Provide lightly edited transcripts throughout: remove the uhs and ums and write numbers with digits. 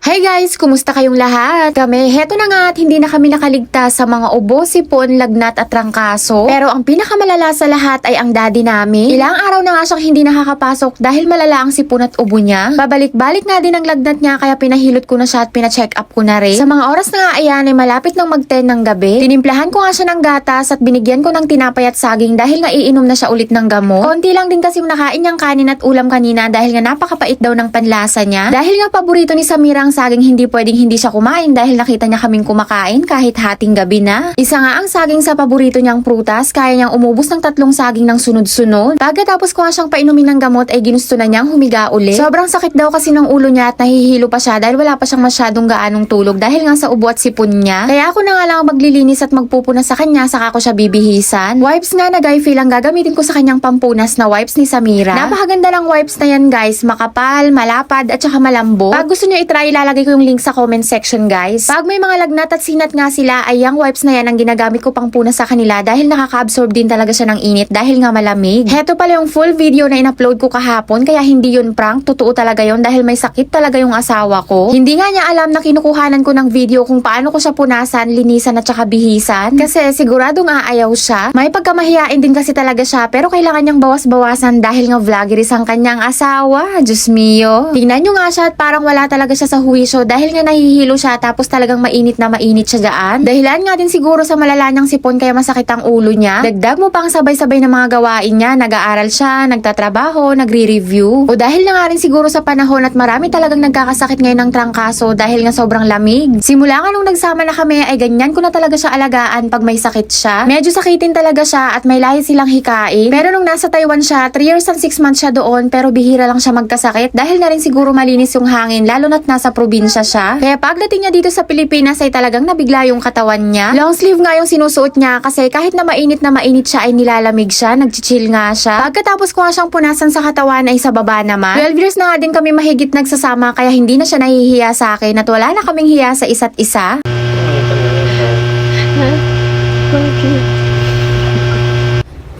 Hey guys, kumusta kayong lahat? Kami, heto na nga at hindi na kami nakaligtas sa mga ubo, sipon, lagnat at trangkaso. Pero ang pinakamalala sa lahat ay ang daddy namin. Ilang araw na nga siyang hindi nakakapasok dahil malala ang sipon at ubo niya. Babalik-balik nga din ang lagnat niya kaya pinahilot ko na siya at pina-check up ko na rin. Sa mga oras na nga ayan ay malapit ng mag-10 ng gabi. Tinimplahan ko nga siya ng gatas at binigyan ko ng tinapay at saging dahil nga iinom na siya ulit ng gamot. Konti lang din kasi nakain niyang kanin at ulam kanina dahil nga napakapait daw ng panlasa niya. Dahil nga paborito ni Samira ang saging, hindi pwedeng hindi siya kumain dahil nakita niya kaming kumakain kahit hating gabi na. Isa nga ang saging sa paborito niyang prutas, kaya niyang umubos ng 3 saging ng sunod-sunod. Pagkatapos ko nga siyang painumin ng gamot ay ginusto na niyang humiga uli. Sobrang sakit daw kasi ng ulo niya at nahihilo pa siya dahil wala pa siyang masyadong gaanong tulog dahil nga sa ubo at sipon niya. Kaya ako na nga lang maglilinis at magpupunas sa kanya saka ko siya bibihisan. Wipes nga na guy feel ang gagamitin ko sa kanyang pampunas na wipes ni Samira. Napakaganda ng wipes na yan guys, makapal, malapad at saka malambot. Pag gusto niyo i-try, ilalagay ko yung link sa comment section guys. Pag may mga lagnat at sinat nga sila ay yung wipes na yan ang ginagamit ko pang punas sa kanila dahil nakaka-absorb din talaga siya ng init dahil nga malamig. Heto pala yung full video na in-upload ko kahapon kaya hindi yun prank, totoo talaga yun dahil may sakit talaga yung asawa ko. Hindi nga niya alam na kinukuhanan ko ng video kung paano ko siya punasan, linisan at saka bihisan kasi siguradong aayaw siya. May pagkamahiyain din kasi talaga siya pero kailangan niyang bawas-bawasan dahil nga vloggeris ang kanyang asawa. Diyos mio. Tingnan nyo nga siya at parang wala talaga siya sa huwisyo dahil nga nahihilo siya tapos talagang mainit na mainit siya dyan. Dahilan nga din siguro sa malala niyang sipon kaya masakit ang ulo niya. Dagdag mo pang sabay-sabay na mga gawain niya, nag-aaral siya, nagtatrabaho, nagre-review. O dahil na nga rin siguro sa panahon at marami talagang nagkakasakit ngayon ng trangkaso dahil nga sobrang lamig. Simula nga nung nagsama na kami ay ganyan ko na talaga siya alagaan pag may sakit siya. Medyo sakitin talaga siya at may lahi silang hikain. Pero nung nasa Taiwan siya, 3 years and 6 months siya doon pero bihira lang siya magkasakit dahil na rin siguro malinis yung hangin lalo na't nasa probinsya siya. Kaya pagdating niya dito sa Pilipinas ay talagang nabigla yung katawan niya. Long sleeve nga yung sinusuot niya kasi kahit na mainit siya ay nilalamig siya, nagchichill nga siya. Pagkatapos ko nga siyang punasan sa katawan ay sa baba naman. 12 years na nga din kami mahigit nagsasama kaya hindi na siya nahihiya sa akin at wala na kaming hiya sa isa't isa.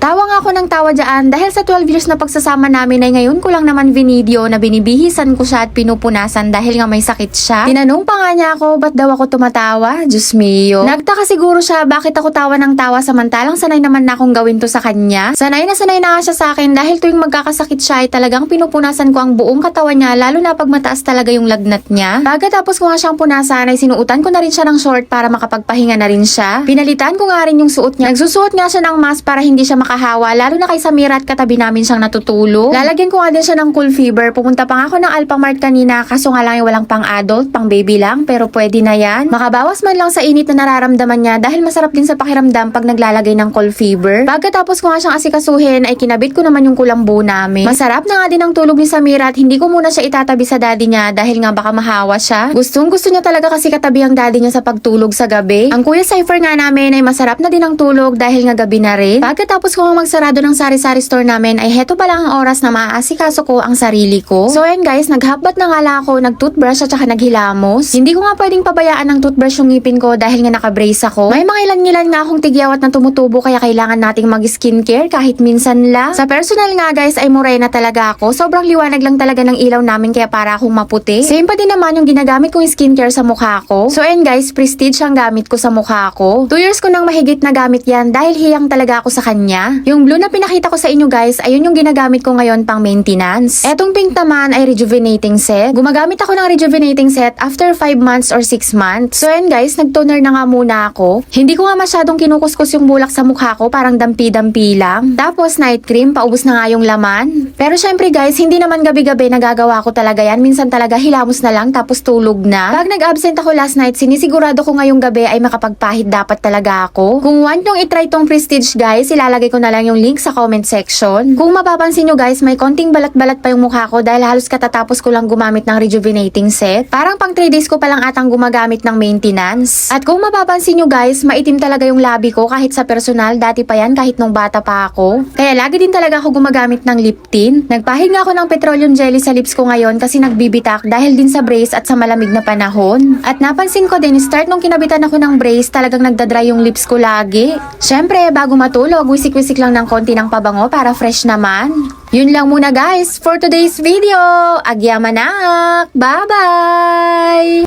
Tawa nga ako ng tawa dyan dahil sa 12 years na pagsasama namin ay ngayon ko lang naman video na binibihisan ko siya at pinupunasan dahil nga may sakit siya. Tinanong pa nga niya ako, ba't daw ako tumatawa? Diyos mio. Nagtaka siguro siya bakit ako tawa ng tawa samantalang sanay naman na akong gawin to sa kanya. Sanay na nga siya sa akin dahil tuwing magkakasakit siya ay talagang pinupunasan ko ang buong katawan niya lalo na pag mataas talaga yung lagnat niya. Pagkatapos ko nga siyang punasan ay sinuutan ko na rin siya ng short para makapagpahinga na rin siya. Pinalitan ko nga rin yung suot niya. Nagsusuot nga siya ng mask para hindi siya makahawa lalo na kay Samira at katabi namin siyang natutulog. Lalagyan ko nga din siya ng cool fever. Pumunta pa nga ako ng Alphamart kanina kaso nga lang yung walang pang adult, pang baby lang pero pwede na yan. Makabawas man lang sa init na nararamdaman niya dahil masarap din sa pakiramdam pag naglalagay ng cool fever. Pagkatapos ko nga siyang asikasuhin ay kinabit ko naman yung kulambo namin. Masarap na nga din ang tulog ni Samira at hindi ko muna siya itatabi sa daddy niya dahil nga baka mahawa siya. Gustong gusto niya talaga kasi katabi ang daddy niya sa pagtulog sa gabi. Ang kuya Cypher nga namin ay masarap na din ang tulog dahil nga gabi na rin. Pagkatapos ko magsarado ng sari-sari store namin ay heto pa lang ang oras na maaasikaso ko ang sarili ko. So ayan guys, naghabat na nga lang ako, nag-toothbrush at saka naghilamos. Hindi ko nga pwedeng pabayaan ng toothbrush yung ngipin ko dahil nga naka-brace ako. May mga ilan-ilan nga akong tigyawat na tumutubo kaya kailangan nating mag-skincare kahit minsan lang. Sa personal nga guys ay morena talaga ako. Sobrang liwanag lang talaga ng ilaw namin kaya para akong maputi. Same pa din naman yung ginagamit kong skincare sa mukha ko. So ayan guys, Prestige ang gamit ko sa mukha ko. 2 years ko nang mahigit na gamit yan dahil hiyang talaga ako sa kanya. Yung blue na pinakita ko sa inyo guys, ayun yung ginagamit ko ngayon pang maintenance. Etong pink naman ay rejuvenating set. Gumagamit ako ng rejuvenating set after 5 months or 6 months. So ayan guys, nag-toner na nga muna ako. Hindi ko nga masyadong kinukuskus yung bulak sa mukha ko, parang dampi-dampi lang. Tapos night cream, paubos na nga yung laman. Pero syempre guys, hindi naman gabi-gabi nagagawa ko talaga yan. Minsan talaga hilamos na lang tapos tulog na. Pag nag-absent ako last night, sinisigurado ko ngayong gabi ay makapagpahid dapat talaga ako. Kung want nyong itry tong Prestige guys, ilalagay ko na lang yung link sa comment section. Kung mapapansin nyo guys, may konting balat-balat pa yung mukha ko dahil halos katatapos ko lang gumamit ng rejuvenating set. Parang pang 3 days ko palang atang gumagamit ng maintenance. At kung mapapansin nyo guys, maitim talaga yung labi ko kahit sa personal, dati pa yan kahit nung bata pa ako. Kaya lagi din talaga ako gumagamit ng lip tint. Nagpahid nga ako ng petroleum jelly sa lips ko ngayon kasi nagbibitak dahil din sa brace at sa malamig na panahon. At napansin ko din, start nung kinabitan ako ng brace, talagang nagdadry yung lips ko lagi. Syempre, bago matulog, wisik-wisik lang ng konti ng pabango para fresh naman. Yun lang muna guys for today's video. Agyamanak! Bye-bye!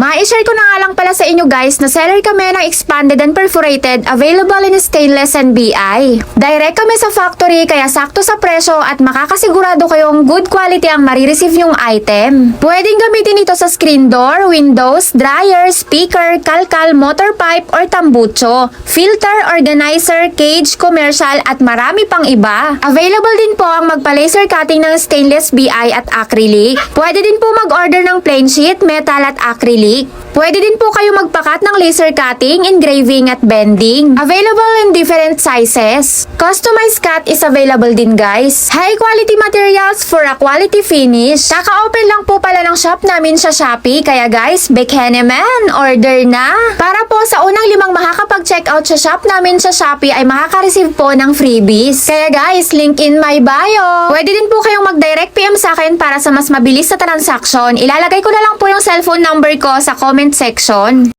Ma-share ko na nga lang pala sa inyo guys na seller kami ng expanded and perforated, available in stainless and BI. Direct kami sa factory kaya sakto sa presyo at makakasigurado kayong good quality ang marireceive yung item. Pwedeng gamitin ito sa screen door, windows, dryer, speaker, kalkal, motor pipe or tambucho, filter, organizer, cage, commercial at marami pang iba. Available din po ang magpa-laser cutting ng stainless, BI at acrylic. Pwede din po mag-order ng plain sheet, metal at acrylic. Pwede din po kayo magpakat ng laser cutting, engraving at bending. Available in different sizes. Customized cut is available din guys. High quality materials for a quality finish. Kaka-open lang po pala ng shop namin sa Shopee. Kaya guys, Bekheneman, order na! Para po sa unang 5 makakapag-check out sa shop namin sa Shopee ay makaka-receive po ng freebies. Kaya guys, link in my bio. Pwede din po kayong mag-direct PM sa akin para sa mas mabilis na transaction. Ilalagay ko na lang po yung cellphone number ko sa comment section.